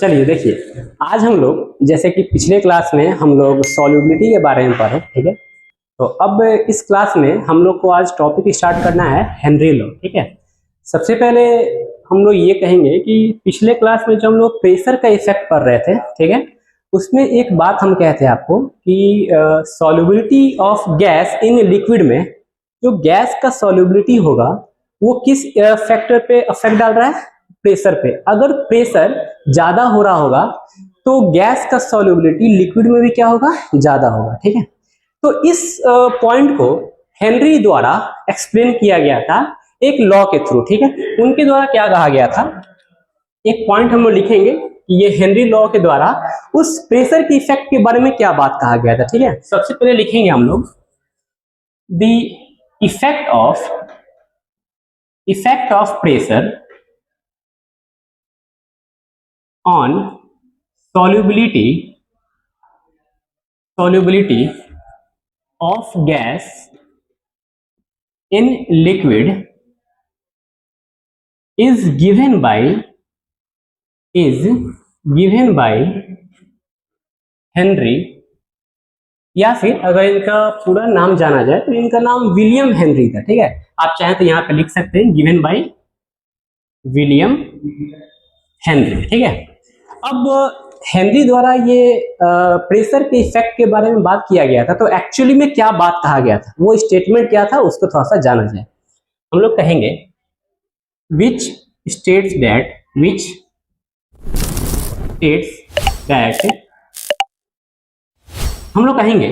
चलिए देखिए, आज हम लोग जैसे कि पिछले क्लास में हम लोग सॉल्युबिलिटी के बारे में पढ़े, ठीक है। तो अब इस क्लास में हम लोग को आज टॉपिक स्टार्ट करना है हेनरी लॉ, ठीक है। सबसे पहले हम लोग ये कहेंगे कि पिछले क्लास में जो हम लोग प्रेशर का इफेक्ट पढ़ रहे थे, ठीक है, उसमें एक बात हम कहते हैं आपको कि solubility of gas in liquid में जो गैस का सॉल्युबिलिटी होगा वो किस फैक्टर पे इफेक्ट डाल रहा है? प्रेशर पे। अगर प्रेशर ज्यादा हो रहा होगा तो गैस का सॉल्युबिलिटी लिक्विड में भी क्या होगा? ज्यादा होगा, ठीक है। तो इस पॉइंट को हेनरी द्वारा एक्सप्लेन किया गया था एक लॉ के थ्रू, ठीक है। उनके द्वारा क्या कहा गया था, एक पॉइंट हम लोग लिखेंगे कि ये हेनरी लॉ के द्वारा उस प्रेशर के इफेक्ट के बारे में क्या बात कहा गया था, ठीक है। सबसे पहले लिखेंगे हम लोग the effect of pressure on solubility of gas in liquid is given by Henry, या फिर अगर इनका पूरा नाम जाना जाए तो इनका नाम विलियम हेनरी था, ठीक है। आप चाहें तो यहां पे लिख सकते हैं गिवन बाय विलियम हेनरी, ठीक है। अब हेनरी द्वारा ये प्रेशर के इफेक्ट के बारे में बात किया गया था, तो एक्चुअली में क्या बात कहा गया था, वो स्टेटमेंट क्या था, उसको थोड़ा सा जाना जाए। हम लोग कहेंगे which states that हम लोग कहेंगे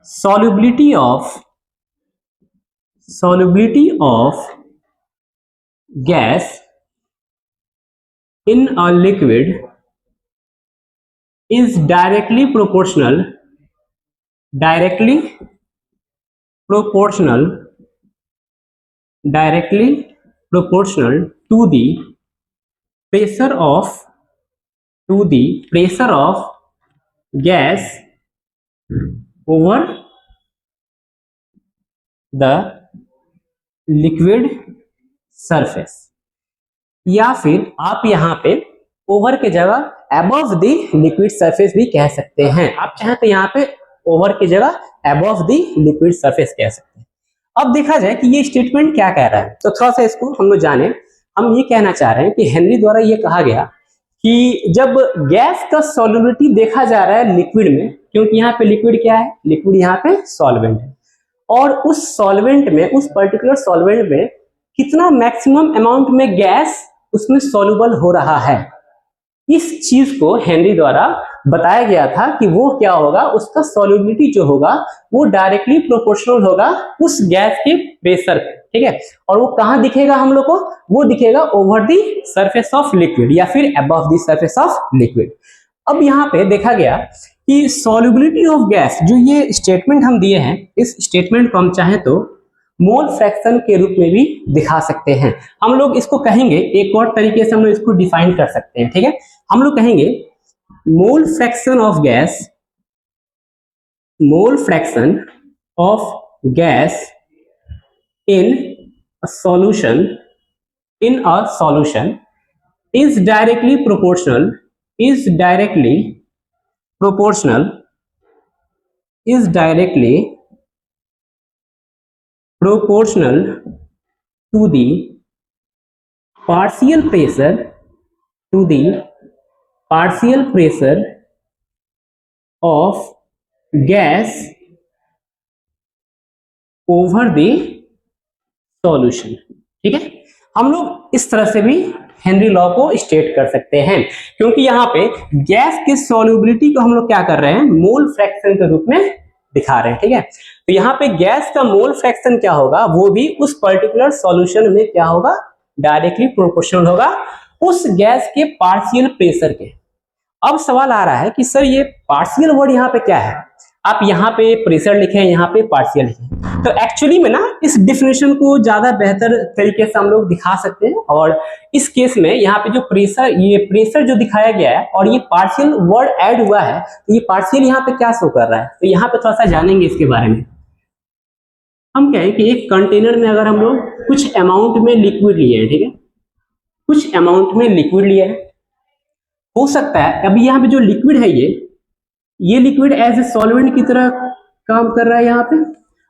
solubility of gas in a liquid is directly proportional to the pressure of gas over the liquid surface, या फिर आप यहाँ पे ओवर के जगह अबव द लिक्विड सरफेस भी कह सकते हैं। आप चाहें तो यहाँ पे ओवर की जगह अबव द लिक्विड सरफेस कह सकते हैं। अब देखा जाए कि ये स्टेटमेंट क्या कह रहा है, तो थोड़ा सा इसको हम लोग जाने। हम ये कहना चाह रहे हैं कि हेनरी द्वारा ये कहा गया कि जब गैस का सॉल्युबिलिटी देखा जा रहा है लिक्विड में, क्योंकि यहाँ पे लिक्विड क्या है, लिक्विड यहाँ पे सॉल्वेंट है, और उस सॉल्वेंट में, उस पर्टिकुलर सॉल्वेंट में कितना मैक्सिमम अमाउंट में गैस उसमें सॉल्युबल हो रहा है, इस चीज को हेनरी द्वारा बताया गया था कि वो क्या होगा, उसका सॉल्युबिलिटी जो होगा वो डायरेक्टली प्रोपोर्शनल होगा उस गैस के प्रेशर पे, ठीक है। और वो कहां दिखेगा हम लोग को, वो दिखेगा over the surface of liquid या फिर above the surface of liquid. अब यहाँ पे देखा गया कि सॉल्युबिलिटी ऑफ गैस, जो ये स्टेटमेंट हम दिए हैं, इस स्टेटमेंट को हम चाहें तो मोल फ्रैक्शन के रूप में भी दिखा सकते हैं। हम लोग इसको कहेंगे, एक और तरीके से हम लोग इसको डिफाइन कर सकते हैं, ठीक है। हम लोग कहेंगे मोल fraction of gas in a solution is directly proportional to the partial pressure of gas over the solution, ठीक है। हम लोग इस तरह से भी हेनरी लॉ को स्टेट कर सकते हैं, क्योंकि यहाँ पे गैस के सॉल्युबिलिटी को हम लोग क्या कर रहे हैं, मोल फ्रैक्शन के रूप में दिखा रहे हैं, ठीक है। तो यहाँ पे गैस का मोल फ्रैक्शन क्या होगा, वो भी उस पर्टिकुलर सॉल्यूशन में क्या होगा, डायरेक्टली प्रोपोर्शनल होगा उस गैस के पार्शियल प्रेशर के। अब सवाल आ रहा है कि सर ये पार्शियल वर्ड यहाँ पे क्या है, आप यहाँ पे प्रेशर लिखे हैं, यहाँ पे पार्शियल लिखे। तो एक्चुअली में ना इस डिफिनेशन को ज्यादा बेहतर तरीके से हम लोग दिखा सकते हैं, और इस केस में यहाँ पे जो प्रेशर जो दिखाया गया है और ये पार्शियल वर्ड ऐड हुआ है, तो ये पार्शियल यहाँ पे क्या शो कर रहा है, तो यहाँ पे थोड़ा सा जानेंगे इसके बारे में। हम कहें कि एक कंटेनर में अगर हम लोग कुछ अमाउंट में लिक्विड लिए हैं, ठीक है, कुछ अमाउंट में लिक्विड लिया है, हो सकता है अभी यहाँ पे जो लिक्विड है ये लिक्विड एज ए सॉल्वेंट की तरह काम कर रहा है यहाँ पे,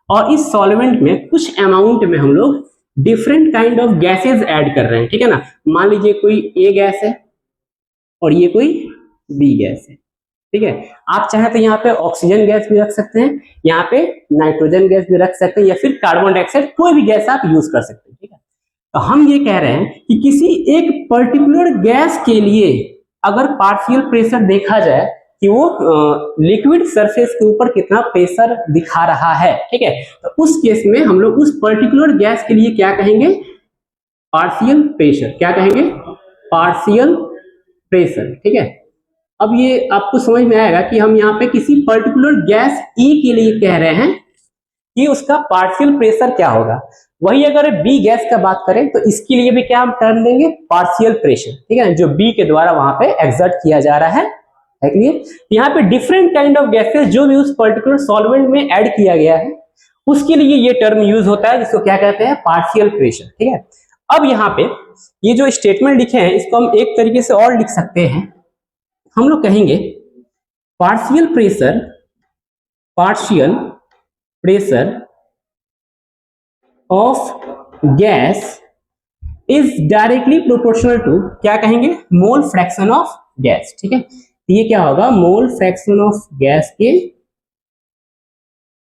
और इस सॉल्वेंट में कुछ अमाउंट में हम लोग different kind of gases add कर रहे हैं, ठीक है ना। मान लीजिए कोई ए गैस है और ये कोई बी गैस है, ठीक है। आप चाहे तो यहाँ पे ऑक्सीजन गैस भी रख सकते हैं, यहाँ पे नाइट्रोजन गैस भी रख सकते हैं, या फिर कार्बन डाइऑक्साइड, कोई भी गैस आप यूज कर सकते हैं, ठीक है। तो हम ये कह रहे हैं कि किसी एक पर्टिकुलर गैस के लिए अगर पार्शियल प्रेशर देखा जाए कि वो लिक्विड सरफेस के ऊपर कितना प्रेशर दिखा रहा है, ठीक है, तो उस केस में हम लोग उस पर्टिकुलर गैस के लिए क्या कहेंगे, पार्शियल प्रेशर। क्या कहेंगे, पार्शियल प्रेशर, ठीक है। अब ये आपको समझ में आएगा कि हम यहाँ पे किसी पर्टिकुलर गैस ई के लिए कह रहे हैं कि उसका पार्शियल प्रेशर क्या होगा। वही अगर बी गैस का बात करें तो इसके लिए भी क्या हम टर्म देंगे, पार्शियल प्रेशर, ठीक है, जो बी के द्वारा वहां पे एक्सर्ट किया जा रहा है क्लियर। यहाँ पे डिफरेंट काइंड ऑफ गैसेस जो भी उस पर्टिकुलर सॉल्वेंट में ऐड किया गया है उसके लिए ये टर्म यूज होता है, जिसको क्या कहते हैं, पार्शियल प्रेशर, ठीक है। अब यहाँ पे ये जो स्टेटमेंट लिखे हैं इसको हम एक तरीके से और लिख सकते हैं, हम लोग कहेंगे partial pressure of gas is directly proportional to, क्या कहेंगे, मोल फ्रैक्शन ऑफ गैस, ठीक है। ये क्या होगा, मोल फ्रैक्शन ऑफ गैस के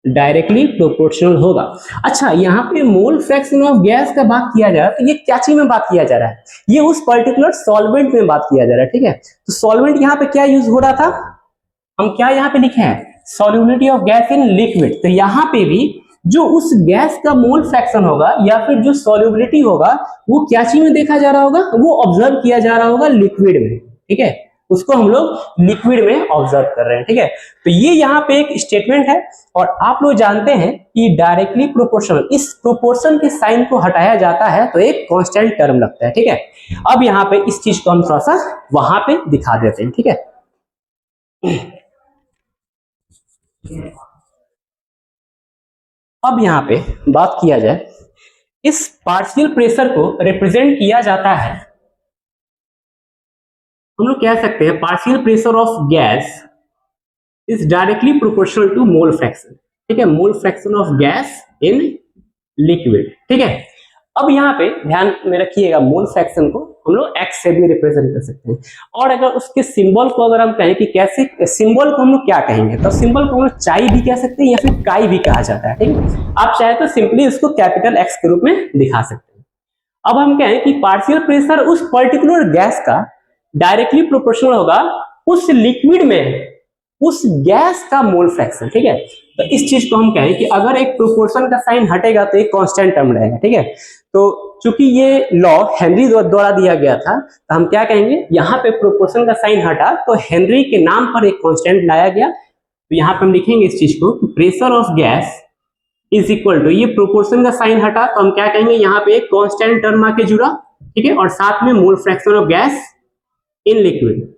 डायरेक्टली प्रोपोर्शनल होगा। अच्छा, यहाँ पे मोल फ्रैक्शन ऑफ गैस का बात किया जा रहा है तो ये क्या चीज में बात किया जा रहा है, ये उस पर्टिकुलर सॉल्वेंट में बात किया जा रहा है, ठीक है। तो सॉल्वेंट यहाँ पे क्या यूज हो रहा था, हम क्या यहाँ पे लिखे हैं, solubility of gas in liquid. तो यहाँ पे भी जो उस गैस का मोल फ्रैक्शन होगा या फिर जो सॉल्युबिलिटी होगा वो क्या चीज में देखा जा रहा होगा, वो ऑब्जर्व किया जा रहा होगा लिक्विड में, ठीक है, उसको हम लोग लिक्विड में ऑब्जर्व कर रहे हैं, ठीक है। तो ये यहाँ पे एक स्टेटमेंट है, और आप लोग जानते हैं कि डायरेक्टली प्रोपोर्शनल, इस प्रोपोर्शन के साइन को हटाया जाता है तो एक कांस्टेंट टर्म लगता है, ठीक है। अब यहाँ पे इस चीज को हम थोड़ा सा वहां पे दिखा देते हैं, ठीक है। अब यहाँ पे बात किया जाए, इस पार्शियल प्रेशर को रिप्रेजेंट किया जाता है, हम लोग कह सकते हैं partial pressure of gas is directly proportional to mole fraction, ठीक है, mole fraction of gas in liquid, ठीक है। अब यहाँ पे ध्यान में रखिएगा, मोल फ्रैक्शन को हम लोग एक्स से भी रिप्रेजेंट कर सकते हैं, और अगर उसके सिंबल को अगर हम कहें कि कैसे, सिंबल को हम लोग क्या कहेंगे, तो सिंबल को हम लोग चाई भी कह सकते हैं या फिर काई भी कहा जाता है, ठीक है। आप चाहे तो सिंपली उसको कैपिटल एक्स के रूप में दिखा सकते हैं। अब हम कहें कि पार्शियल प्रेशर उस पर्टिकुलर गैस का डायरेक्टली प्रोपोर्शनल होगा उस लिक्विड में उस गैस का मोल फ्रैक्शन, ठीक है। तो इस चीज को हम कहें कि अगर एक प्रोपोर्शन का साइन हटेगा तो एक कांस्टेंट टर्म रहेगा, ठीक है। तो चूंकि ये लॉ हेनरी द्वारा दिया गया था तो हम क्या कहेंगे, यहाँ पे प्रोपोर्शन का साइन हटा तो हेनरी के नाम पर एक कांस्टेंट लाया गया, तो यहाँ पे हम लिखेंगे इस चीज को, pressure of gas is equal to, ये प्रोपोर्शन का साइन हटा तो हम क्या कहेंगे, यहाँ पे एक कांस्टेंट टर्म आके जुड़ा, ठीक है, और साथ में मोल fraction of gas in liquid.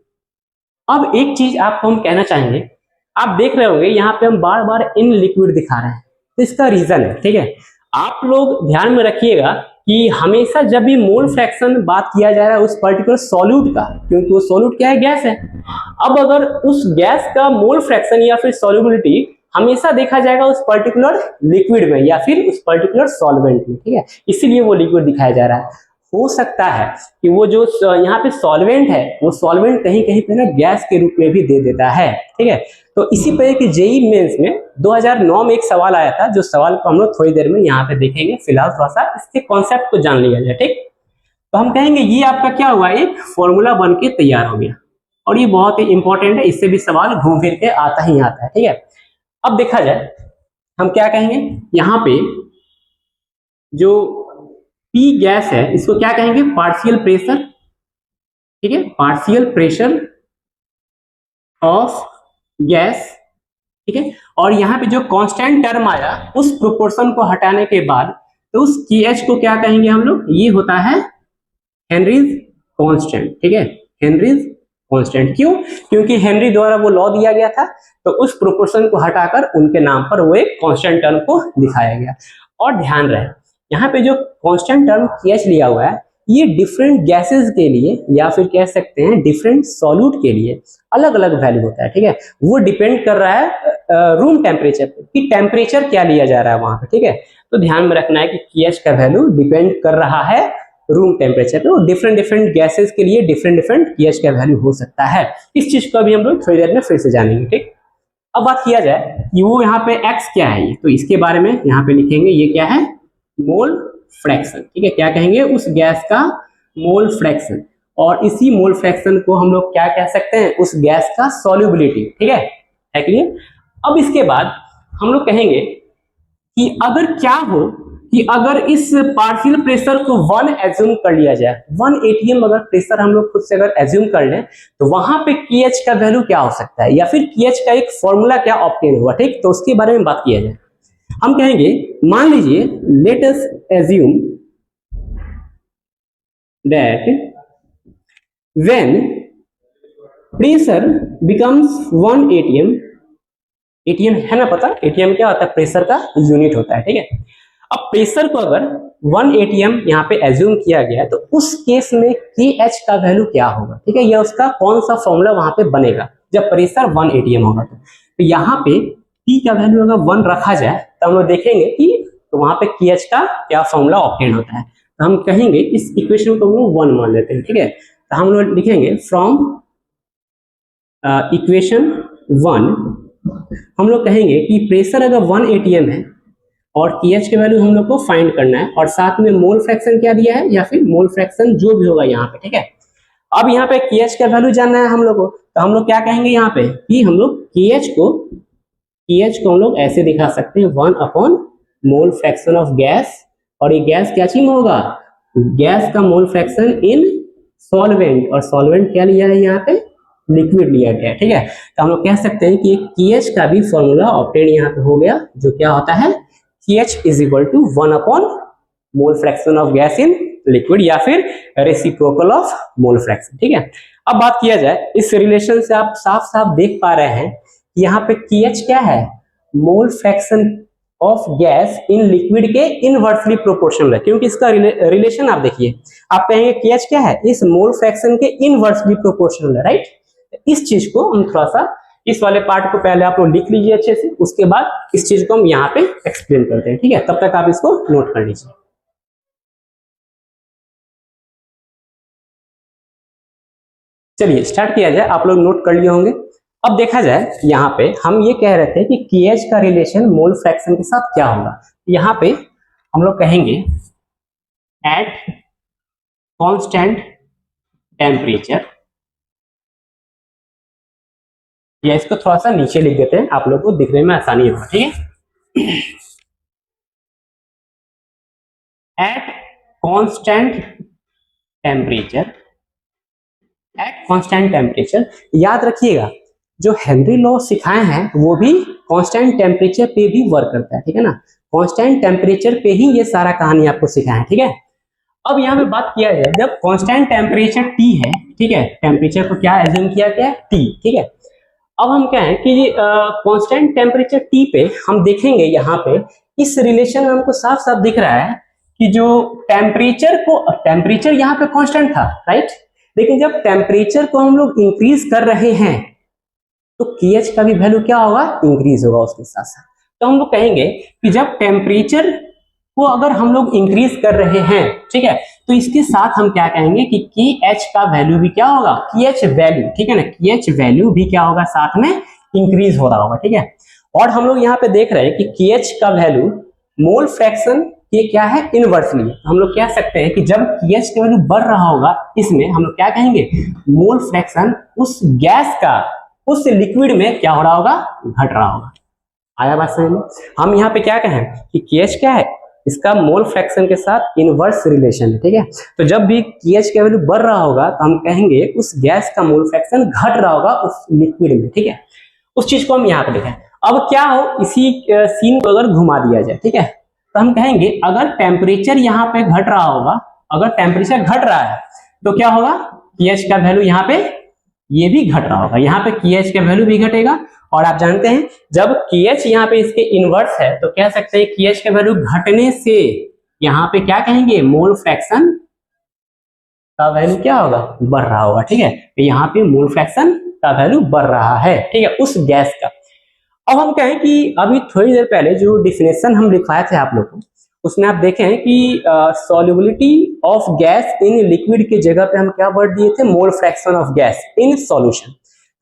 अब एक चीज आपको हम कहना चाहेंगे, आप देख रहे होंगे यहाँ पे हम बार बार इन लिक्विड दिखा रहे हैं, तो इसका रीजन है, ठीक है। आप लोग ध्यान में रखिएगा कि हमेशा जब भी मोल फ्रैक्शन बात किया जा रहा है उस पर्टिकुलर सॉल्यूट का, क्योंकि वो सॉल्यूट क्या है, गैस है। अब अगर उस गैस का मोल फ्रैक्शन या फिर सॉल्युबिलिटी हमेशा देखा जाएगा उस पर्टिकुलर लिक्विड में या फिर उस पर्टिकुलर सॉल्वेंट में, ठीक है, इसीलिए वो लिक्विड दिखाया जा रहा है। हो सकता है कि वो जो यहाँ पे सॉल्वेंट है वो सॉल्वेंट कहीं कहीं पे ना गैस के रूप में भी दे देता है, ठीक है। तो इसी पर कि जेई मेंस में 2009 में एक सवाल आया था, जो सवाल को हम लोग थोड़ी देर में यहाँ पे देखेंगे, फिलहाल थोड़ा सा इसके कॉन्सेप्ट को जान लिया जाए, ठीक। तो हम कहेंगे ये आपका क्या हुआ, एक फॉर्मूला बन के तैयार हो गया, और ये बहुत ही इंपॉर्टेंट है, इससे भी सवाल घूम फिर के आता ही आता है, ठीक है। अब देखा जाए हम क्या कहेंगे, यहाँ पे जो P गैस है इसको क्या कहेंगे, पार्शियल प्रेशर, ठीक है, पार्शियल प्रेशर ऑफ गैस, ठीक है। और यहाँ पे जो कांस्टेंट टर्म आया उस प्रोपोर्शन को हटाने के बाद तो उस KH को क्या कहेंगे हम लोग, ये होता है हेनरीज कांस्टेंट, ठीक है, हेनरीज कांस्टेंट। क्यों, क्योंकि हेनरी द्वारा वो लॉ दिया गया था, तो उस प्रोपोर्शन को हटाकर उनके नाम पर वो एक कांस्टेंट टर्म को दिखाया गया। और ध्यान रहे यहाँ पे जो कांस्टेंट टर्म KH लिया हुआ है ये डिफरेंट गैसेस के लिए या फिर कह सकते हैं डिफरेंट सॉल्यूट के लिए अलग अलग वैल्यू होता है, ठीक है। वो डिपेंड कर रहा है रूम टेम्परेचर पे कि टेम्परेचर क्या लिया जा रहा है वहां पे, ठीक है। तो ध्यान में रखना है कि pH का वैल्यू डिपेंड कर रहा है रूम टेम्परेचर पे। डिफरेंट डिफरेंट गैसेस के लिए डिफरेंट डिफरेंट pH का वैल्यू हो सकता है। इस चीज को अभी हम लोग थोड़ी देर में फिर से जानेंगे, ठीक। अब बात किया जाए कि वो यहाँ पे x क्या है, तो इसके बारे में यहाँ पे लिखेंगे ये क्या है, मोल फ्रैक्शन, ठीक है। क्या कहेंगे, उस गैस का मोल फ्रैक्शन, और इसी मोल फ्रैक्शन को हम लोग क्या कह सकते हैं, उस गैस का सॉल्युबिलिटी, ठीक है क्लियर। अब इसके बाद हम लोग कहेंगे कि अगर क्या हो कि अगर इस पार्शियल प्रेशर को 1 एज्यूम कर लिया जाए, 1 atm अगर प्रेशर हम लोग खुद से अगर एज्यूम कर लें, तो वहां पे pH का वैल्यू क्या हो सकता है, या फिर pH का एक फॉर्मूला क्या ऑब्टेन हुआ, ठीक। तो उसके बारे में बात किया जाए। हम कहेंगे, मान लीजिए let us assume that when pressure becomes 1 atm, atm है ना पता, atm क्या होता है, प्रेशर का यूनिट होता है, ठीक है। अब प्रेशर को अगर 1 atm यहाँ पे एज्यूम किया गया है, तो उस केस में KH का वैल्यू क्या होगा, ठीक है, या उसका कौन सा फॉर्मूला वहां पे बनेगा जब प्रेशर 1 atm होगा। तो यहाँ पे P का वैल्यू अगर 1 रखा जाए तो हम लोग देखेंगे कि तो वहां पे KH का क्या फॉर्मूला ऑब्टेन होता है। तो हम कहेंगे इस इक्वेशन को हम लोग 1 मान लेते हैं, ठीक है। तो हम लोग लिखेंगे फ्रॉम इक्वेशन 1 हम लोग कहेंगे कि प्रेशर अगर 1 atm है और KH के वैल्यू हम लोग को फाइंड करना है, और साथ में मोल फ्रैक्शन क्या दिया है, या फिर मोल फ्रैक्शन जो भी होगा यहाँ पे, ठीक है। अब यहाँ पे KH का वैल्यू जानना है हम लोग को, तो हम लोग क्या कहेंगे यहाँ पे कि हम लोग KH को हम लोग ऐसे दिखा सकते हैं 1 upon mole fraction of gas, और ये गैस क्या चीज में होगा, गैस का मोल फ्रैक्शन इन सॉल्वेंट, और सॉल्वेंट क्या लिया है यहाँ पे, लिक्विड लिया गया है, ठीक है। तो हम लोग कह सकते हैं कि KH का भी फॉर्मूला ऑब्टेन यहाँ पे हो गया, जो क्या होता है KH is equal to 1 upon mole fraction of gas in liquid, या फिर रेसिप्रोकल ऑफ मोल फ्रैक्शन, ठीक है। अब बात किया जाए, इस रिलेशन से आप साफ साफ देख पा रहे हैं कि यहाँ पे KH क्या है, mole fraction of gas in liquid के इनवर्सली प्रोपोर्शनल है, क्योंकि इसका रिलेशन आप देखिए, आप कहेंगे KH क्या है, इस मोल फ्रैक्शन के इनवर्सली प्रोपोर्शनल है, राइट। इस चीज को हम थोड़ा सा इस वाले पार्ट को पहले आप लोग लिख लीजिए अच्छे से, उसके बाद इस चीज को हम यहाँ पे एक्सप्लेन करते हैं, ठीक है। तब तक आप इसको नोट कर लीजिए। चलिए स्टार्ट किया जाए, आप लोग नोट कर लिए होंगे। अब देखा जाए, यहाँ पे हम ये कह रहे थे कि KH का रिलेशन मोल फ्रैक्शन के साथ क्या होगा। यहाँ पे हम लोग कहेंगे एट कांस्टेंट टेम्परेचर, या इसको थोड़ा सा नीचे लिख देते हैं, आप लोग को दिखने में आसानी होगा, ठीक है। At constant temperature, at constant temperature, याद रखिएगा जो हेनरी लॉ सिखाए हैं वो भी कांस्टेंट टेम्परेचर पे भी वर्क करता है, ठीक है ना। कांस्टेंट टेम्परेचर पे ही ये सारा कहानी आपको सिखाए, ठीक है। अब यहाँ पे बात किया जाए, जब कांस्टेंट टेम्परेचर T है, ठीक है, टेम्परेचर को क्या एज्यूम किया गया है, T, ठीक है। अब हम क्या है कि कांस्टेंट टेम्परेचर T पे हम देखेंगे, यहाँ पे इस रिलेशन में हमको साफ साफ दिख रहा है कि जो टेम्परेचर यहाँ पे कांस्टेंट था, राइट, लेकिन जब टेम्परेचर को हम लोग इंक्रीज कर रहे हैं तो KH का भी वैल्यू क्या होगा, इंक्रीज होगा उसके साथ साथ। तो हम लोग कहेंगे कि जब टेम्परेचर को अगर हम लोग इंक्रीज कर रहे हैं, ठीक है, तो इसके साथ हम क्या कहेंगे कि KH का वैल्यू भी क्या होगा, KH वैल्यू, ठीक है ना, KH वैल्यू भी क्या होगा, साथ में इंक्रीज हो रहा होगा, ठीक है। और हम लोग यहाँ पे देख रहे हैं कि KH का वैल्यू मोल फ्रैक्शन के क्या है, इनवर्सली। तो हम लोग कह सकते हैं कि जब KH का वैल्यू बढ़ रहा होगा, इसमें हम लोग क्या कहेंगे, मोल फ्रैक्शन उस गैस का उस लिक्विड में क्या हो रहा होगा, घट रहा होगा। आया बात समझ में। हम यहाँ पे क्या कहें कि KH क्या है, इसका मोल फ्रैक्शन के साथ इनवर्स रिलेशन है, ठीक है। तो जब भी KH का वैल्यू बढ़ रहा होगा तो हम कहेंगे उस गैस का मोल फ्रैक्शन घट रहा होगा उस लिक्विड में, ठीक है। उस चीज को हम यहाँ पे लिखें। अब क्या हो, इसी सीन को अगर घुमा दिया जाए, ठीक है, तो हम कहेंगे अगर टेम्परेचर यहाँ पे घट रहा होगा, अगर टेम्परेचर घट रहा है तो क्या होगा, KH का वैल्यू यहाँ पे ये भी घट रहा होगा, यहाँ पे KH का वैल्यू भी घटेगा। और आप जानते हैं जब KH यहाँ पे इसके इनवर्स है तो कह सकते हैं KH का वैल्यू घटने से यहाँ पे क्या कहेंगे, मोल फ्रैक्शन का वैल्यू क्या होगा, बढ़ रहा होगा। ठीक है, तो यहाँ पे मोल फ्रैक्शन का वैल्यू बढ़ रहा है, ठीक है, उस गैस का। अब हम कहें कि अभी थोड़ी देर पहले जो डिफिनेशन हम लिखवाए थे आप लोग को, उसमें आप देखें कि solubility of gas in liquid के जगह पे हम क्या वर्ड दिए थे, मोल fraction of gas in solution.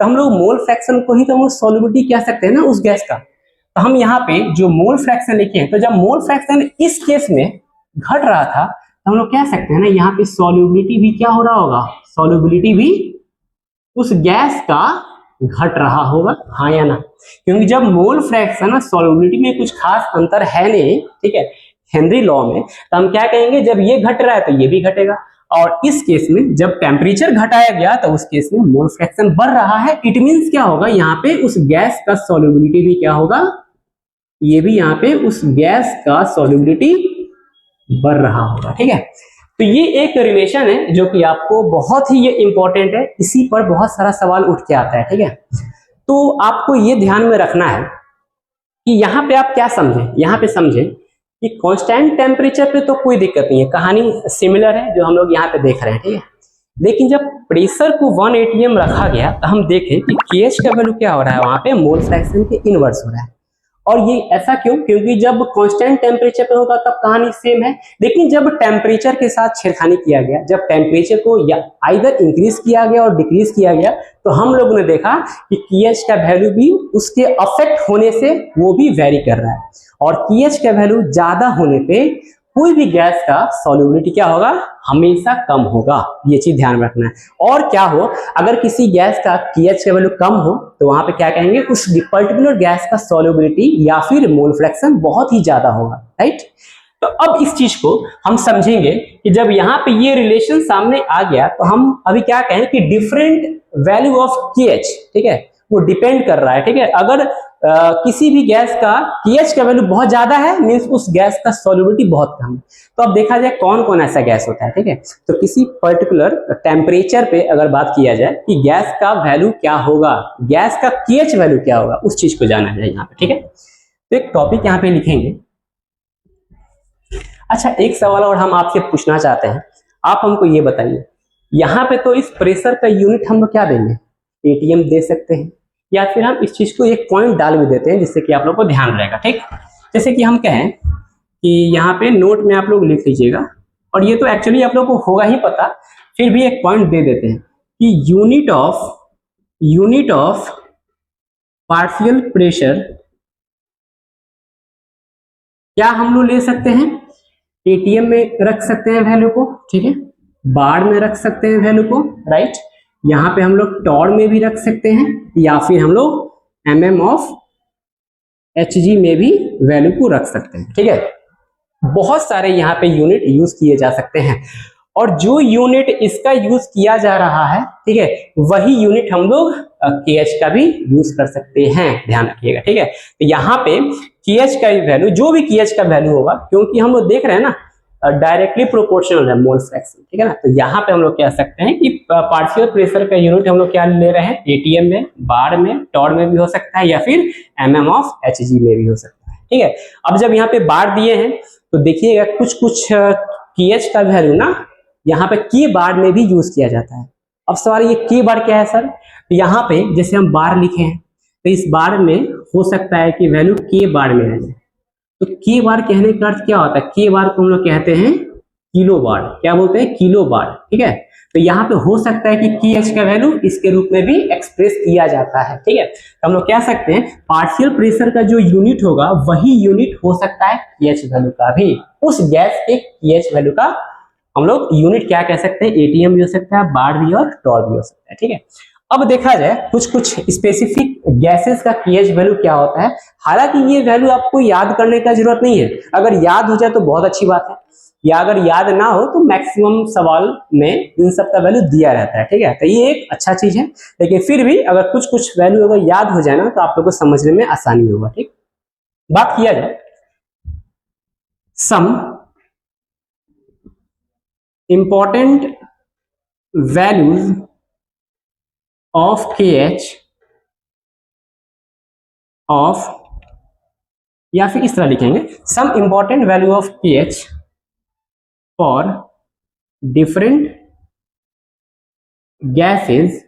तो हम लोग मोल फ्रैक्शन को ही तो हम सॉल्युबिलिटी कह सकते हैं ना उस गैस का। तो हम यहाँ पे जो मोल फ्रैक्शन लिखे हैं, तो जब मोल फ्रैक्शन इस केस में घट रहा था तो हम लोग कह सकते हैं ना यहाँ पे सॉल्युबिलिटी भी क्या हो रहा होगा, सॉल्युबिलिटी भी उस गैस का घट रहा होगा, हाँ या ना। क्योंकि जब मोल फ्रैक्शन और सॉल्युबिलिटी में कुछ खास अंतर है नहीं, ठीक है, हेनरी लॉ में, तो हम क्या कहेंगे, जब ये घट रहा है तो ये भी घटेगा। और इस केस में जब टेम्परेचर घटाया गया तो उस केस में मोल फ्रैक्शन बढ़ रहा है। इट मींस क्या होगा, यहाँ पे उस गैस का सॉल्युबिलिटी भी क्या होगा, ये भी यहाँ पे उस गैस का सॉल्युबिलिटी बढ़ रहा होगा। ठीक है, तो ये एक रिलेशन है जो कि आपको बहुत ही ये इंपॉर्टेंट है, इसी पर बहुत सारा सवाल उठ के आता है। ठीक है, तो आपको ये ध्यान में रखना है कि यहाँ पे आप क्या समझें, यहाँ पे समझें कि कांस्टेंट टेम्परेचर पे तो कोई दिक्कत नहीं है, कहानी सिमिलर है जो हम लोग यहाँ पे देख रहे हैं। ठीक है, लेकिन जब प्रेशर को 1 atm रखा गया तो हम देखें कि KH का वैल्यू क्या हो रहा है, वहां पे मोल फ्रैक्शन के इनवर्स हो रहा है। और ये ऐसा क्यों, क्योंकि जब कांस्टेंट टेम्परेचर पे होगा तब कहानी सेम है, लेकिन जब टेम्परेचर के साथ छेड़खानी किया गया, जब टेम्परेचर को या आइदर इंक्रीज किया गया और डिक्रीज किया गया, तो हम लोगों ने देखा कि KH का वैल्यू भी उसके अफेक्ट होने से वो भी वेरी कर रहा है। और KH का वैल्यू ज्यादा होने पे कोई भी गैस का सॉल्युबिलिटी क्या होगा, हमेशा कम होगा, ये चीज ध्यान में रखना है। और क्या हो, अगर किसी गैस का KH का वैल्यू कम हो तो वहां पे क्या कहेंगे, उस पर्टिकुलर गैस का सॉल्युबिलिटी या फिर मोल फ्रैक्शन बहुत ही ज्यादा होगा। राइट, तो अब इस चीज को हम समझेंगे कि जब यहाँ पे ये रिलेशन सामने आ गया तो हम अभी क्या कहें कि डिफरेंट वैल्यू ऑफ KH, ठीक है, वो डिपेंड कर रहा है। ठीक है, अगर किसी भी गैस का KH का वैल्यू बहुत ज्यादा है, मींस उस गैस का सॉल्युबिलिटी बहुत कम है। तो अब देखा जाए कौन कौन ऐसा गैस होता है। ठीक है, तो किसी पर्टिकुलर टेम्परेचर पे अगर बात किया जाए कि गैस का वैल्यू क्या होगा, गैस का KH वैल्यू क्या होगा, उस चीज को जाना जाए यहाँ पे। ठीक है, तो एक टॉपिक यहाँ पे लिखेंगे। अच्छा, एक सवाल और हम आपसे पूछना चाहते हैं, आप हमको ये बताइए, यहाँ पे तो इस प्रेशर का यूनिट हम लोग क्या देंगे, ATM दे सकते हैं, या फिर हम इस चीज को एक पॉइंट डाल भी देते हैं जिससे कि आप लोग को ध्यान रहेगा। ठीक, जैसे कि हम कहें कि यहाँ पे नोट में आप लोग लिख लीजिएगा, और ये तो एक्चुअली आप लोग को होगा ही पता, फिर भी एक पॉइंट दे देते हैं कि यूनिट ऑफ पार्शियल प्रेशर क्या हम लोग ले सकते हैं, ATM में रख सकते हैं वैल्यू को, ठीक है, बार में रख सकते हैं वैल्यू को, राइट, यहाँ पे हम लोग टॉर में भी रख सकते हैं, या फिर हम लोग mm ऑफ HG में भी वैल्यू को रख सकते हैं। ठीक है, बहुत सारे यहाँ पे यूनिट यूज किए जा सकते हैं, और जो यूनिट इसका यूज किया जा रहा है, ठीक है, वही यूनिट हम लोग KH का भी यूज कर सकते हैं, ध्यान रखिएगा। ठीक है, तो यहाँ पे KH का वैल्यू, जो भी KH का वैल्यू होगा, क्योंकि हम लोग देख रहे हैं ना डायरेक्टली प्रोपोर्शनल है मोल फ्रैक्शन, ठीक है ना, तो यहाँ पे हम लोग कह सकते हैं कि पार्शियल प्रेशर का यूनिट हम लोग क्या ले रहे हैं, ATM में, बार में, टॉर में भी हो सकता है, या फिर mm ऑफ HG में भी हो सकता है। ठीक है, अब जब यहाँ पे बार दिए हैं तो देखिएगा कुछ KH का वैल्यू ना यहाँ पे K बार में भी यूज किया जाता है। अब सवाल ये K बार क्या है सर, तो यहाँ पे जैसे हम बार लिखे हैं तो इस बार में हो सकता है कि वैल्यू K बार में आ जाए, तो K बार कहने का अर्थ क्या होता है, K बार को हम लोग कहते हैं किलो बार, क्या बोलते हैं, किलो बार। ठीक है, तो यहाँ पे हो सकता है कि KH का वैल्यू इसके रूप में भी एक्सप्रेस किया जाता है। ठीक है, तो हम लोग कह सकते हैं पार्शियल प्रेशर का जो यूनिट होगा वही यूनिट हो सकता है KH वैल्यू का भी, उस गैस के KH वैल्यू का हम लोग यूनिट क्या कह सकते हैं, ATM भी हो सकता है, बार भी और टॉर भी हो सकता है। ठीक है, अब देखा जाए कुछ स्पेसिफिक गैसेस का KH वैल्यू क्या होता है। हालांकि ये वैल्यू आपको याद करने का जरूरत नहीं है, अगर याद हो जाए तो बहुत अच्छी बात है, या अगर याद ना हो तो मैक्सिमम सवाल में इन सब का वैल्यू दिया रहता है। ठीक है, तो ये एक अच्छा चीज है, लेकिन फिर भी अगर कुछ वैल्यू अगर याद हो जाए ना तो आप लोग को समझने में आसानी होगा। ठीक, बात किया जाए some important values of KH of, या फिर इस तरह लिखेंगे, some important value of KH for different gases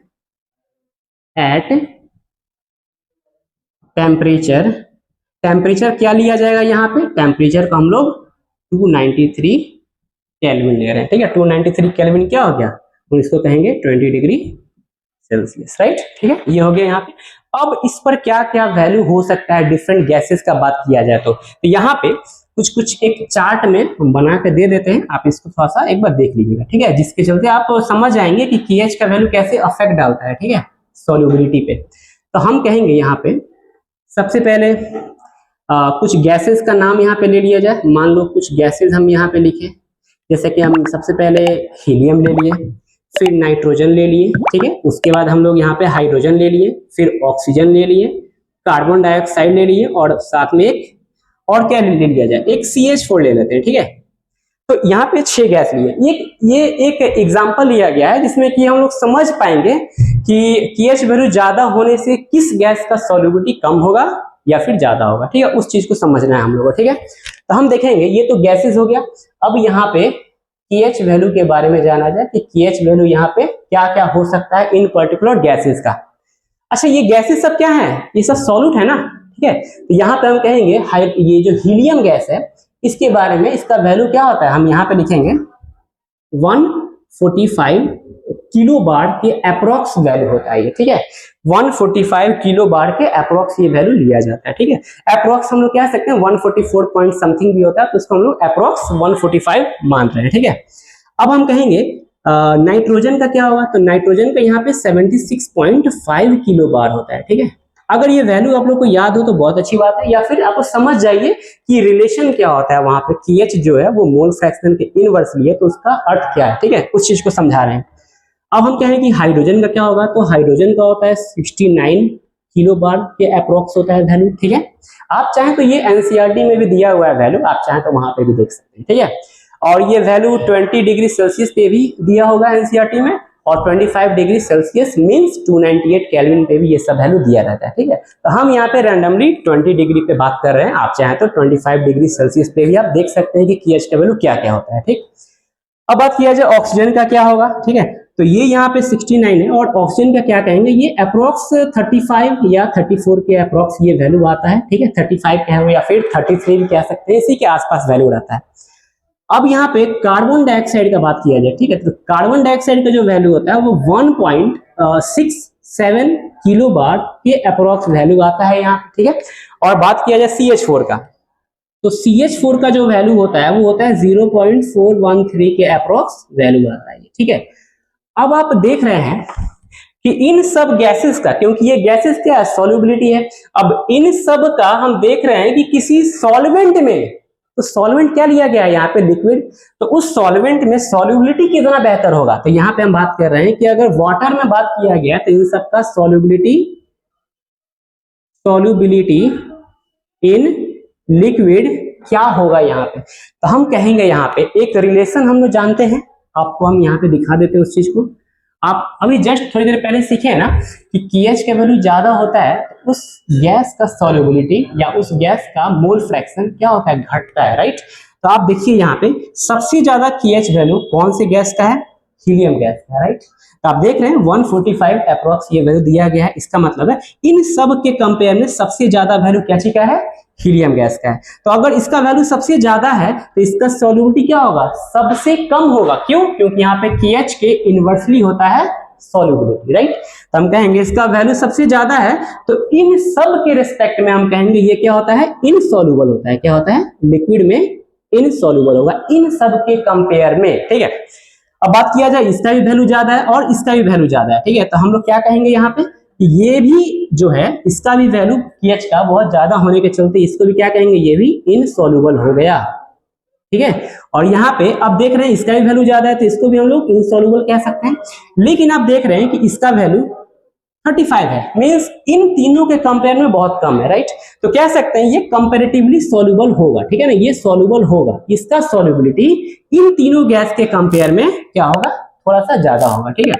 at temperature, temperature क्या लिया जाएगा यहाँ पे, टेम्परेचर को हम लोग 293 केल्विन ले रहे हैं, ठीक है। 293 केल्विन क्या हो गया, तो इसको कहेंगे 20 डिग्री सेल्सियस, राइट, ठीक है। ये हो गया यहाँ पे। अब इस पर क्या क्या वैल्यू हो सकता है डिफरेंट गैसेस का बात किया जाए तो यहाँ पे कुछ कुछ एक चार्ट में हम बना के दे देते हैं, आप इसको थोड़ा सा एक बार देख लीजिएगा, ठीक है, जिसके चलते आप समझ जाएंगे कि KH का वैल्यू कैसे अफेक्ट डालता है, ठीक है, सॉल्युबिलिटी पे। तो हम कहेंगे यहाँ पे सबसे पहले कुछ गैसेस का नाम यहाँ पे ले लिया जाए। मान लो कुछ गैसेस हम यहाँ पे लिखे, जैसे कि हम सबसे पहले हीलियम ले लिए, फिर नाइट्रोजन ले लिए, ठीक है, उसके बाद हम लोग यहाँ पे हाइड्रोजन ले लिए, फिर ऑक्सीजन ले लिए, कार्बन डाइऑक्साइड ले लिए, और साथ में एक और क्या ले लिया जाए, एक CH4 ले लेते हैं, ठीक है। तो यहाँ पे 6 गैस लिए। ये एक एग्जांपल लिया गया है जिसमें कि हम लोग समझ पाएंगे कि KH वैल्यू ज्यादा होने से किस गैस का सॉल्युबिलिटी कम होगा या फिर ज्यादा होगा, ठीक है, उस चीज को समझना है हम लोग को, ठीक है। तो हम देखेंगे, ये तो गैसेस हो गया। अब यहाँ पे KH वैल्यू के बारे में जाना जाए कि KH वैल्यू यहाँ पे क्या क्या हो सकता है इन पर्टिकुलर गैसेस का। अच्छा, ये गैसेस सब क्या है, ये सब सॉल्यूट है ना, ठीक है। तो यहाँ पे हम कहेंगे ये जो हीलियम गैस है इसके बारे में, इसका वैल्यू क्या होता है, हम यहाँ पे लिखेंगे 145 किलो बार के अप्रोक्स वैल्यू होता है ये, ठीक है। 145 किलो बार के अप्रोक्स ये वैल्यू लिया जाता है, ठीक है। अप्रोक्स हम लोग कह सकते हैं 144 पॉइंट समथिंग भी होता है, तो इसको हम लोग अप्रोक्स 145 मान रहे हैं, ठीक है। अब हम कहेंगे नाइट्रोजन का क्या होगा, तो नाइट्रोजन का यहाँ पे 76.5 किलो बार होता है, ठीक है। अगर ये वैल्यू आप लोग को याद हो तो बहुत अच्छी बात है, या फिर आपको समझ जाइए कि रिलेशन क्या होता है वहां पे, KH जो है वो मोल फ्रैक्शन के इनवर्सली है, तो उसका अर्थ क्या है, ठीक है, उस चीज को समझा रहे हैं। अब हम कहें कि हाइड्रोजन का क्या होगा, तो हाइड्रोजन का होता है 69 किलो बार के अप्रोक्स होता है वैल्यू, ठीक है। आप चाहें तो ये NCERT में भी दिया हुआ है वैल्यू, आप चाहें तो वहां पे भी देख सकते हैं, ठीक है। और ये वैल्यू 20 डिग्री सेल्सियस पे भी दिया होगा NCERT में, और 25 डिग्री सेल्सियस मींस 298 केल्विन पे भी ये सब वैल्यू दिया रहता है, ठीक है। तो हम यहाँ पे रैंडमली 20 डिग्री पे बात कर रहे हैं, आप चाहें तो 25 डिग्री सेल्सियस पे भी आप देख सकते हैं कि KH का वैल्यू क्या क्या होता है, ठीक। अब बात किया जाए ऑक्सीजन का क्या होगा, ठीक है। तो ये यहाँ पे 69 है, और ऑक्सीजन का क्या कहेंगे, ये अप्रोक्स 35 या 34 के अप्रोक्स ये वैल्यू आता है, ठीक है। 35 कहेंगे या फिर 33 भी कह सकते हैं, इसी के आसपास वैल्यू रहता है। अब यहाँ पे कार्बन डाइऑक्साइड का बात किया जाए, ठीक है, तो कार्बन डाइऑक्साइड का जो वैल्यू होता है वो 1.67 किलो बार के अप्रोक्स वैल्यू आता है यहाँ, ठीक है। और बात किया जाए CH4 का, तो CH4 का जो वैल्यू होता है वो होता है 0.413 के अप्रोक्स वैल्यू आता है, ठीक है। अब आप देख रहे हैं कि इन सब गैसेस का, क्योंकि ये गैसेस क्या है, सॉल्युबिलिटी है, अब इन सब का हम देख रहे हैं कि किसी सॉल्वेंट में, तो सॉल्वेंट क्या लिया गया है यहाँ पे, लिक्विड, तो उस सॉल्वेंट में सॉल्युबिलिटी कितना बेहतर होगा, तो यहाँ पे हम बात कर रहे हैं कि अगर वाटर में बात किया गया तो इन सब का सॉल्युबिलिटी इन लिक्विड क्या होगा यहाँ पे, तो हम कहेंगे यहाँ पे एक रिलेशन हम लोग जानते हैं, आपको हम यहाँ पे दिखा देते हैं उस चीज को। आप अभी जस्ट थोड़ी देर पहले सीखे ना कि KH का वैल्यू ज्यादा होता है तो उस गैस का सॉल्युबिलिटी या उस गैस का मोल फ्रैक्शन क्या होता है, घटता है, राइट। तो आप देखिए यहाँ पे सबसे ज्यादा KH वैल्यू कौन से गैस का है, हीलियम गैस का, राइट। तो आप देख रहे हैं 145 अप्रोक्स ये वैल्यू दिया गया है, इसका मतलब है इन सब के कंपेयर में सबसे ज्यादा वैल्यू क्या का है, हीलियम गैस का है। तो अगर इसका वैल्यू सबसे ज्यादा है तो इसका सॉल्युबिलिटी क्या होगा, सबसे कम होगा, क्यों, क्योंकि यहाँ पे KH के इनवर्सली होता है सॉल्युबिलिटी, राइट। तो हम कहेंगे इसका वैल्यू सबसे ज्यादा है, तो इन सब के रिस्पेक्ट में हम कहेंगे ये क्या होता है, इनसॉल्युबल होता है, क्या होता है, लिक्विड में इनसॉल्युबल होगा इन सब के कंपेयर में, ठीक है। अब बात किया जाए इसका भी वैल्यू ज्यादा है और इसका भी वैल्यू ज्यादा है, ठीक है। तो हम लोग क्या कहेंगे यहाँ पे, ये भी जो है इसका भी वैल्यू KH का बहुत ज्यादा होने के चलते इसको भी क्या कहेंगे, ये भी इनसॉल्युबल हो गया, ठीक है। और यहाँ पे अब देख रहे हैं इसका भी वैल्यू ज्यादा है तो इसको भी हम लोग इनसॉल्युबल कह सकते हैं, लेकिन आप देख रहे हैं कि इसका वैल्यू 35 है, मींस इन तीनों के कंपेयर में बहुत कम है, राइट। तो कह सकते हैं ये कंपैरेटिवली सॉल्युबल होगा, ठीक है ना, ये सॉल्युबल होगा, इसका सॉल्युबिलिटी इन तीनों गैस के कंपेयर में क्या होगा, थोड़ा सा ज्यादा होगा, ठीक है।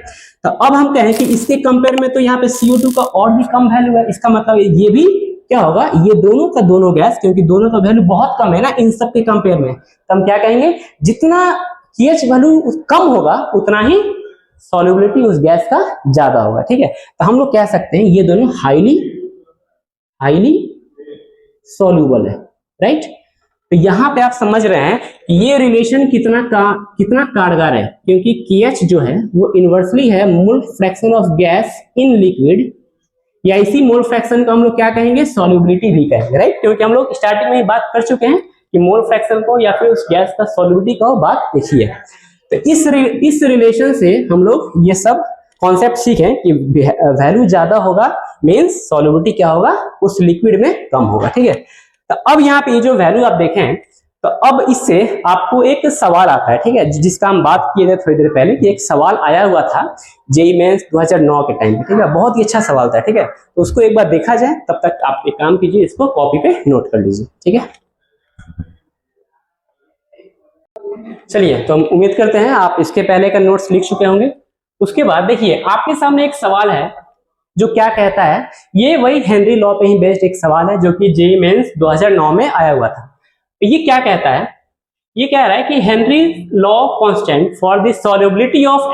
तो अब हम कहें कि इसके कंपेयर में तो यहाँ पे CO2 का और भी कम वैल्यू है, इसका मतलब ये भी क्या होगा, ये दोनों का दोनों गैस, क्योंकि दोनों का वैल्यू बहुत कम है ना इन सब के कंपेयर में, तो हम क्या कहेंगे, जितना KH वैल्यू कम होगा उतना ही सॉल्युबिलिटी उस गैस का ज्यादा होगा, ठीक है। तो हम लोग कह सकते हैं ये दोनों हाईली सॉल्युबल है, राइट। तो यहाँ पे आप समझ रहे हैं ये रिलेशन कितना कारगर है, क्योंकि KH जो है वो इनवर्सली है mole fraction of gas in liquid, या इसी मोल फ्रैक्शन को हम लोग क्या कहेंगे, सॉल्युबिलिटी भी कहेंगे, राइट। क्योंकि हम लोग स्टार्टिंग में ही बात कर चुके हैं कि मोल फ्रैक्शन को या फिर उस गैस का सॉल्युबिलिटी का बात देखी है। तो इस रिलेशन से हम लोग ये सब कॉन्सेप्ट सीखें कि वैल्यू ज्यादा होगा मीन्स सॉल्युबिलिटी क्या होगा, उस लिक्विड में कम होगा, ठीक है। तो अब यहाँ पे ये जो वैल्यू आप देखें, तो अब इससे आपको एक सवाल आता है, ठीक है, जिसका हम बात किए थे थोड़ी देर पहले कि एक सवाल आया हुआ था जेईई मेंस 2009 के टाइम पे, ठीक है। बहुत ही अच्छा सवाल था, ठीक है। तो उसको एक बार देखा जाए, तब तक आप एक काम कीजिए, इसको कॉपी पे नोट कर लीजिए, ठीक है। चलिए, तो हम उम्मीद करते हैं आप इसके पहले का नोट्स लिख चुके होंगे। उसके बाद देखिए आपके सामने एक सवाल है जो क्या कहता है, ये वही हेनरी लॉ पे ही बेस्ड एक सवाल है जो कि जेईई मेंस 2009 में आया हुआ था। तो ये क्या कहता है, ये कह रहा है कि Henry law constant for the solubility of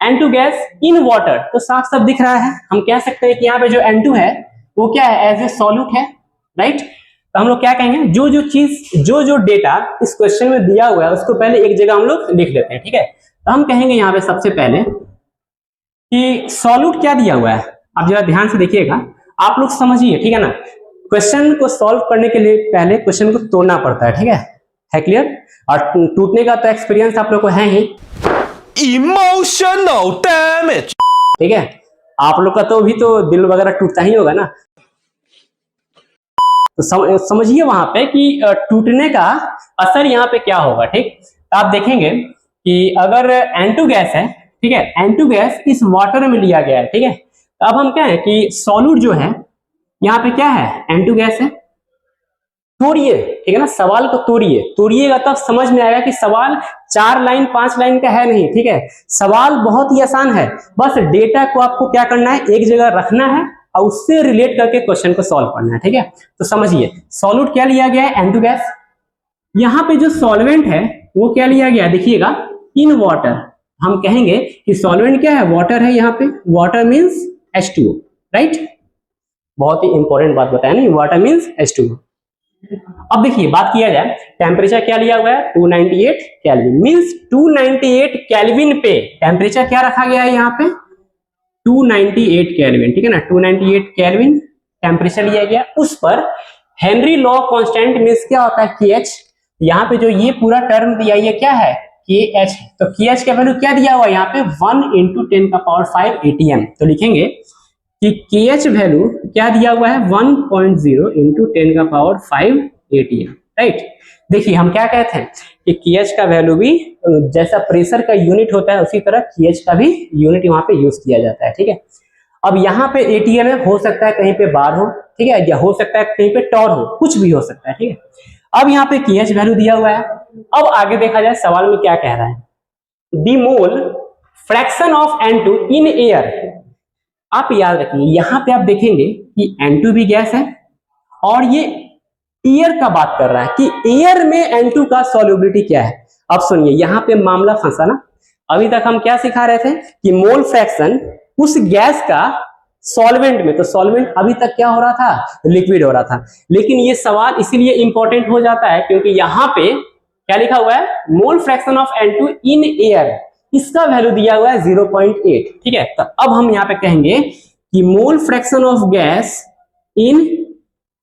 N2 gas in water. तो साफ साफ दिख रहा है, हम कह सकते हैं कि यहाँ पे जो N2 है वो क्या है, एज ए सॉल्यूट है, राइट। तो हम लोग क्या कहेंगे, जो डेटा इस क्वेश्चन में दिया हुआ है उसको पहले एक जगह हम लोग लिख लेते हैं, ठीक है। तो हम कहेंगे यहाँ पे सबसे पहले कि सॉल्यूट क्या दिया हुआ है, आप जरा ध्यान से देखिएगा, आप लोग समझिए, ठीक है ना। क्वेश्चन को सॉल्व करने के लिए पहले क्वेश्चन को तोड़ना पड़ता है, ठीक है क्लियर। और टूटने का तो एक्सपीरियंस आप लोग को है ही, इमोशनल डैमेज, ठीक है। आप लोग का तो भी तो दिल वगैरह टूटता ही होगा ना। तो समझिए वहां पे कि टूटने का असर यहाँ पे क्या होगा, ठीक। तो आप देखेंगे कि अगर N2 गैस है, ठीक है, N2 गैस इस वाटर में लिया गया है, ठीक है। तो अब हम क्या है कि सॉल्यूट जो है यहाँ पे क्या है, N2 गैस है। तोड़िए, ठीक है ना, सवाल को तोड़िएगा तब समझ में आएगा कि सवाल 4 लाइन 5 लाइन का है नहीं, ठीक है। सवाल बहुत ही आसान है, बस डेटा को आपको क्या करना है, एक जगह रखना है और उससे रिलेट करके क्वेश्चन को सॉल्व करना है, ठीक है। तो समझिए सॉल्यूट क्या लिया गया है, N2 गैस। यहाँ पे जो सॉल्वेंट है वो क्या लिया गया, देखिएगा, इन वाटर। हम कहेंगे कि सॉल्वेंट क्या है, वाटर है, यहाँ पे वाटर मीन्स H2O, राइट। बहुत ही इंपॉर्टेंट बात बताया ना, वाटर मीन्स H2O। अब देखिए बात किया जाए, टेम्परेचर क्या लिया हुआ है, 298 केल्विन, मींस 298 केल्विन पे टेम्परेचर क्या रखा गया है यहाँ पे, 298 केल्विन, ठीक है ना। 298 केल्विन टेम्परेचर लिया गया, उस पर हेनरी लॉ कांस्टेंट मींस क्या होता है, KH। यहाँ पे जो ये पूरा टर्म दिया ये क्या है, KH। तो KH का वैल्यू क्या दिया हुआ है यहाँ पे, 1 × 10⁵ ATM। तो लिखेंगे कि KH वैल्यू क्या दिया हुआ है, 1.0 × 10⁵ ATM, राइट। देखिए हम क्या कहते हैं कि KH का वैल्यू भी जैसा प्रेशर का यूनिट होता है उसी तरह KH का भी यूनिट वहां पे यूज किया जाता है, ठीक है। अब यहाँ पे ATM है, हो सकता है कहीं पे बार हो, ठीक है, या हो सकता है कहीं पे टॉर हो, कुछ भी हो सकता है, ठीक है। अब यहाँ पे KH वैल्यू दिया हुआ है। अब आगे देखा जाए सवाल में क्या कह रहा है, the mole fraction of N2 in air. आप याद रखिए यहाँ पे आप देखेंगे कि N2 भी गैस है और ये एयर का बात कर रहा है कि एयर में N2 का सॉल्युबिलिटी क्या है। अब सुनिए यहाँ पे मामला फंसा ना, अभी तक हम क्या सिखा रहे थे कि मोल फ्रैक्शन उस गैस का सॉल्वेंट में, तो सॉल्वेंट अभी तक क्या हो रहा था, लिक्विड हो रहा था। लेकिन ये सवाल इसीलिए इंपॉर्टेंट हो जाता है क्योंकि यहाँ पे क्या लिखा हुआ है, mole fraction of N2 in air, इसका वैल्यू दिया हुआ है 0.8, ठीक है। तो अब हम यहाँ पे कहेंगे कि मोल fraction of gas in,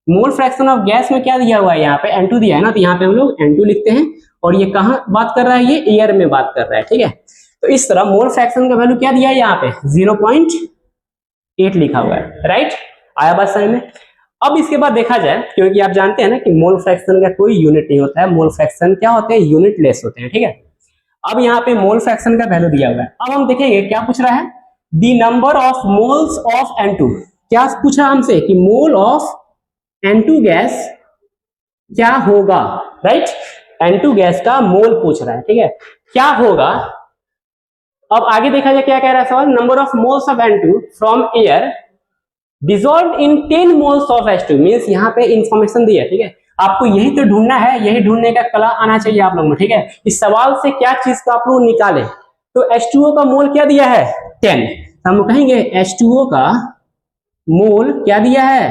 mole fraction of gas में क्या दिया हुआ है, यहाँ पे N2 दिया है ना, तो यहाँ पे हम लोग N2 लिखते हैं और ये कहाँ बात कर रहा है, ये एयर में बात कर रहा है, ठीक है। तो इस तरह मोल फ्रैक्शन का वैल्यू क्या दिया है यहाँ पे, 0.8 लिखा हुआ है, राइट। आया बात समझ में। अब इसके बाद देखा जाए, क्योंकि आप जानते हैं ना कि मोल फ्रैक्शन का कोई यूनिट नहीं होता है, मोल फ्रैक्शन क्या होते हैं, यूनिटलेस होते हैं, ठीक है। अब यहाँ पे मोल फ्रैक्शन का वैल्यू दिया हुआ है। अब हम देखेंगे क्या पूछ रहा है, the number of moles of N2। क्या पूछा हमसे कि मोल ऑफ N2 गैस क्या होगा, राइट। N2 गैस का मोल पूछ रहा है, ठीक है, क्या होगा। अब आगे देखा जाए क्या कह रहा है सवाल, number of moles of N2 from air dissolve in 10 moles of H2, means यहाँ पे इंफॉर्मेशन दी है, ठीक है। आपको यही तो ढूंढना है, यही ढूंढने का कला आना चाहिए आप लोगों में, ठीक है। इस सवाल से क्या चीज को आप लोग निकाले, तो H2O का मोल क्या दिया है 10, हम लोग कहेंगे H2O का मोल क्या दिया है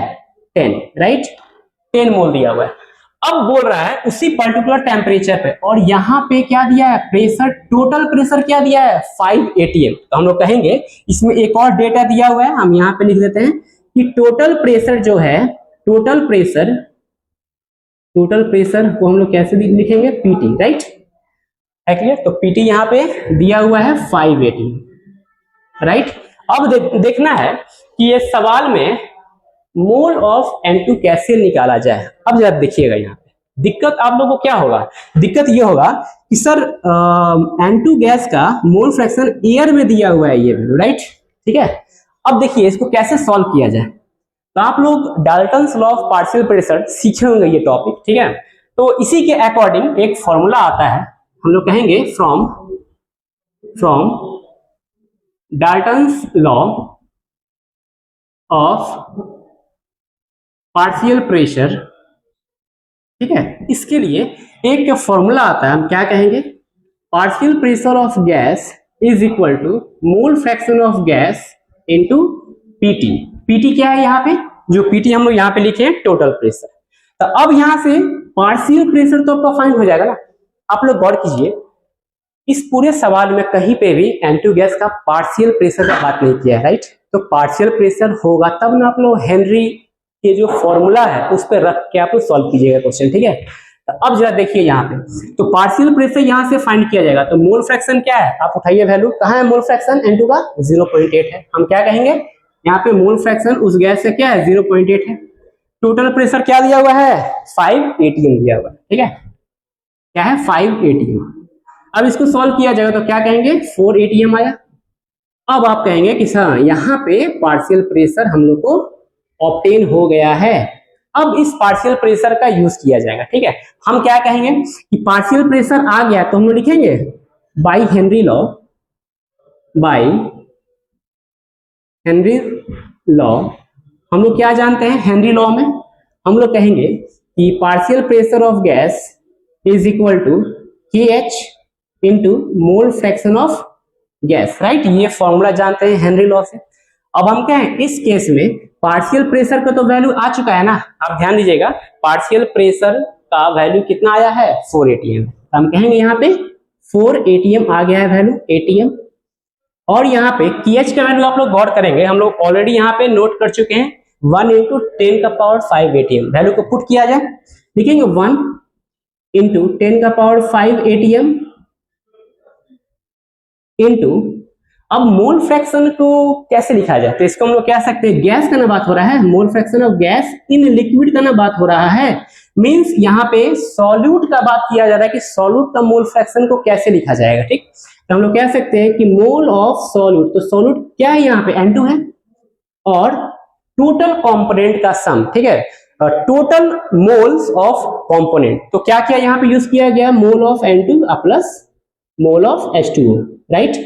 10, राइट, 10 मोल दिया हुआ है। अब बोल रहा है उसी पर्टिकुलर टेम्परेचर पे, और यहाँ पे क्या दिया है प्रेशर, टोटल प्रेशर क्या दिया है 5 atm। तो हम लोग कहेंगे इसमें एक और डेटा दिया हुआ है, हम यहाँ पे लिख देते हैं कि टोटल प्रेशर जो है, टोटल प्रेशर को हम लोग कैसे लिखेंगे पीटी, राइट, है क्लियर। तो पीटी यहाँ पे दिया हुआ है 5 atm, राइट। अब देखना है कि ये सवाल में मोल ऑफ N2 कैसे निकाला जाए। अब जरा देखिएगा यहाँ पे दिक्कत आप लोगों को क्या होगा, दिक्कत ये होगा कि सर N2 गैस का मोल फ्रैक्शन एयर में दिया हुआ है ये वैल्यू, राइट, ठीक है। अब देखिए इसको कैसे सॉल्व किया जाए। तो आप लोग Dalton's law of partial pressure सीखे होंगे ये टॉपिक, ठीक है। तो इसी के अकॉर्डिंग एक फॉर्मूला आता है, हम लोग कहेंगे from Dalton's law of partial pressure, ठीक है। इसके लिए एक फॉर्मूला आता है, हम क्या कहेंगे, partial pressure of gas is equal to mole fraction of gas into PT. PT क्या है यहाँ पे, जो पीटी हम लोग यहाँ पे लिखे हैं टोटल प्रेशर। तो अब यहाँ से पार्शियल प्रेशर तो आपका फाइंड हो जाएगा ना। आप लोग गौर कीजिए, इस पूरे सवाल में कहीं पे भी N2 गैस का पार्शियल प्रेशर का बात नहीं किया है, राइट। तो पार्शियल प्रेशर होगा तब ना आप लोग हेनरी के जो फॉर्मूला है उस पर रख के आप लोग सॉल्व कीजिएगा क्वेश्चन, ठीक है। तो अब जरा देखिए यहाँ पे, तो पार्शियल प्रेशर यहाँ से फाइंड किया जाएगा। तो मोल फ्रैक्शन क्या है, आप उठाइए वैल्यू, कहाँ है मोल फ्रैक्शन N2 का 0.8 है। हम क्या कहेंगे यहाँ पे मोल फ्रैक्शन उस गैस से क्या है 0.8 है। टोटल प्रेशर क्या दिया हुआ है 5 atm दिया हुआ है, ठीक है, क्या है 5 atm। अब इसको सॉल्व किया जाएगा तो क्या कहेंगे 4 atm आया। अब आप कहेंगे कि सर यहाँ पे पार्शियल प्रेशर हम लोग को ऑब्टेन हो गया है। अब इस पार्शियल प्रेशर का यूज किया जाएगा, ठीक है। हम क्या कहेंगे कि पार्शियल प्रेशर आ गया तो हम लोग लिखेंगे बाय हेनरी लॉ। हम लोग क्या जानते हैं हेनरी लॉ में, हम लोग कहेंगे कि partial pressure of gas is equal to KH into mole fraction of gas, right. ये फॉर्मूला जानते हैं हेनरी लॉ से। अब हम कहें इस केस में पार्शियल प्रेशर का तो वैल्यू आ चुका है ना, आप ध्यान दीजिएगा, पार्शियल प्रेशर का वैल्यू कितना आया है 4 atm। तो हम कहेंगे यहाँ पे 4 atm आ गया है वैल्यू atm। और यहाँ पे KH का वैल्यू आप लोग गौर करेंगे, हम लोग ऑलरेडी यहाँ पे नोट कर चुके हैं 1 इंटू 10⁵ atm। वैल्यू को पुट किया जाए, लिखेंगे 1 इंटू 10⁵ atm इंटू, अब मोल फ्रैक्शन को कैसे लिखा जाए, तो इसको हम लोग कह सकते हैं गैस का ना बात हो रहा है, mole fraction of gas in liquid का ना बात हो रहा है, मींस यहाँ पे सॉल्यूट का बात किया जा रहा है कि सॉल्यूट का मोल फ्रैक्शन को कैसे लिखा जाएगा, ठीक। तो हम लोग कह सकते हैं कि मोल ऑफ सॉल्यूट, तो सॉल्यूट क्या है यहाँ पे N2 है, और टोटल कंपोनेंट का सम, ठीक है, टोटल मोल्स ऑफ कंपोनेंट। तो क्या क्या यहाँ पे यूज किया गया mole of N2 plus mole of H2O, right.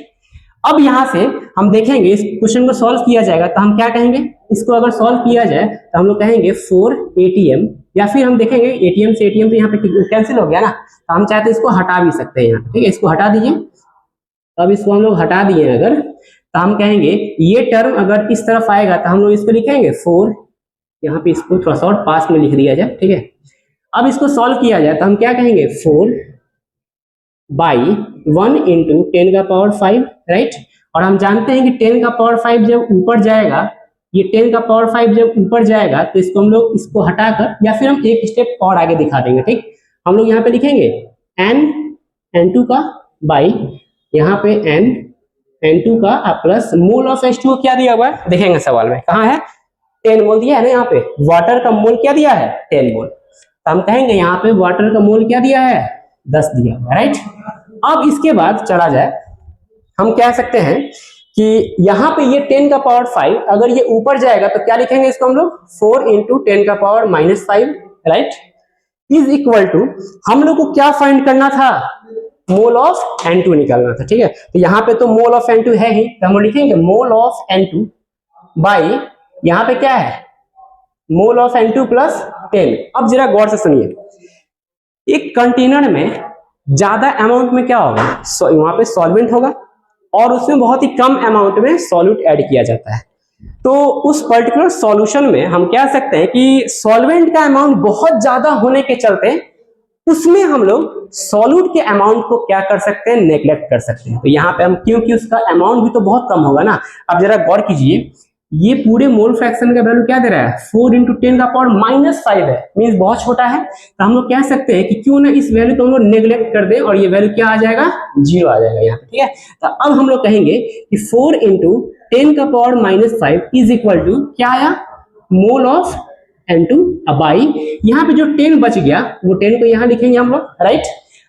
अब यहां से हम देखेंगे इस क्वेश्चन को सॉल्व किया जाएगा तो हम क्या कहेंगे, इसको अगर सॉल्व किया जाए तो हम लोग कहेंगे 4 atm, या फिर हम देखेंगे atm से atm तो यहाँ पे कैंसिल हो गया ना, तो हम चाहते हैं इसको हटा भी सकते हैं यहाँ, ठीक है, इसको हटा दीजिए। अब इसको हम लोग हटा दिए अगर, तो हम कहेंगे ये टर्म अगर इस तरफ आएगा तो हम लोग इसको लिखेंगे 4, यहाँ पे इसको थोड़ा सा और पास में लिख दिया जाए, ठीक है। अब इसको सॉल्व किया जाए तो हम क्या कहेंगे 4 बाई 1 इंटू 10⁵, राइट। और हम जानते हैं कि 10⁵ जब ऊपर जाएगा, ये 10⁵ जब ऊपर जाएगा तो इसको हम लोग इसको हटाकर, या फिर हम एक स्टेप और आगे दिखा देंगे, ठीक। हम लोग यहाँ पे लिखेंगे N2 का बाई यहाँ पे N2 का प्लस मोल ऑफ H2O क्या दिया हुआ है, देखेंगे सवाल में कहाँ है 10 मोल दिया है ना, यहाँ पे वाटर का मोल क्या दिया है 10 मोल। तो हम कहेंगे यहाँ पे वाटर का मोल क्या दिया है 10 दिया हुआ है, राइट। अब इसके बाद चला जाए, हम कह सकते हैं कि यहाँ पे ये 10⁵, अगर ये ऊपर जाएगा तो क्या लिखेंगे इसको हम लोग 4 into 10⁻⁻5, right, is equal to, हम लोग को क्या फाइंड करना था मोल ऑफ N2 निकालना था, ठीक है। तो यहाँ पे तो मोल ऑफ N2 है ही, तो हम लिखेंगे मोल ऑफ N2 बाई यहाँ पे क्या है मोल ऑफ N2 प्लस 10। अब जरा गौर से सुनिए, एक कंटेनर में ज्यादा अमाउंट में क्या होगा, वहां पे सॉल्वेंट होगा, और उसमें बहुत ही कम अमाउंट में सॉल्यूट ऐड किया जाता है, तो उस पर्टिकुलर सॉल्यूशन में हम कह सकते हैं कि सॉल्वेंट का अमाउंट बहुत ज्यादा होने के चलते उसमें हम लोग सॉल्यूट के अमाउंट को क्या कर सकते हैं, नेग्लेक्ट कर सकते हैं। तो यहाँ पे हम, क्योंकि उसका अमाउंट भी तो बहुत कम होगा ना। अब जरा गौर कीजिए, ये पूरे मोल फ्रैक्शन का वैल्यू क्या दे रहा है, 4 × 10⁻⁻5 है, मींस बहुत छोटा है। तो हम लोग कह सकते हैं कि क्यों ना इस वैल्यू को हम लोग नेग्लेक्ट कर दें और ये वैल्यू क्या आ जाएगा, 0 आ जाएगा यहाँ पे, ठीक है। तो अब हम लोग कहेंगे कि 4 × 10⁻⁵ इज इक्वल टू क्या आया, मोल ऑफ N2। अब आई यहाँ पे जो 10 बच गया वो 10 को यहाँ लिखेंगे हम लोग, राइट।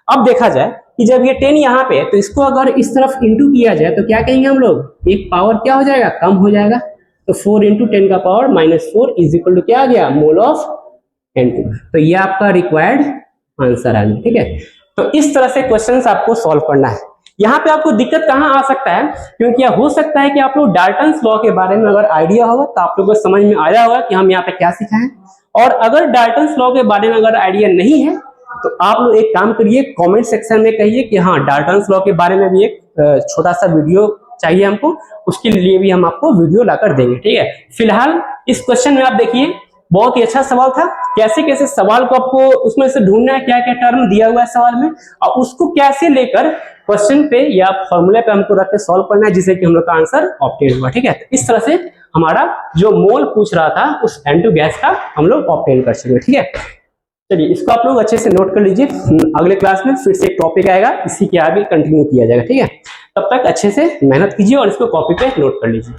अब देखा जाए कि जब ये 10 यहाँ पे, तो इसको अगर इस तरफ इंटू किया जाए तो क्या कहेंगे हम लोग, एक पावर क्या हो जाएगा, कम हो जाएगा। तो 4 × 10⁻⁻4 इज इक्वल टू क्या आ गया, मोल ऑफ N2। तो ये आपका रिक्वायर्ड आंसर आ गया, ठीक है। तो इस तरह से क्वेश्चंस आपको सॉल्व करना है। यहाँ पे आपको दिक्कत कहाँ आ सकता है, क्योंकि हो सकता है कि आप लोग डाल्टन्स लॉ के बारे में अगर आइडिया होगा तो आप लोगों को समझ में आया होगा कि हम यहाँ पे क्या सीखा है, और अगर डाल्टन्स लॉ के बारे में अगर आइडिया नहीं है तो आप लोग एक काम करिए, कमेंट सेक्शन में कहिए कि हाँ डाल्टन्स लॉ के बारे में भी एक छोटा सा वीडियो चाहिए हमको, उसके लिए भी हम आपको वीडियो लाकर देंगे, ठीक है। फिलहाल इस क्वेश्चन में आप देखिए, बहुत ही अच्छा सवाल था। कैसे कैसे सवाल को आपको उसमें से ढूंढना है, क्या क्या टर्म दिया हुआ है सवाल में, और उसको कैसे लेकर क्वेश्चन पे या फॉर्मूले पे हमको रख के सॉल्व करना है, जिससे कि हम लोग का आंसर ऑब्टेन हुआ, ठीक है। तो इस तरह से हमारा जो मोल पूछ रहा था उस N2 गैस का हम लोग ऑब्टेन कर सकेंगे, ठीक है। चलिए इसको आप लोग अच्छे से नोट कर लीजिए, अगले क्लास में फिर से एक टॉपिक आएगा, इसी के आगे कंटिन्यू किया जाएगा, ठीक है। तब तक अच्छे से मेहनत कीजिए और इसको कॉपी पे नोट कर लीजिए।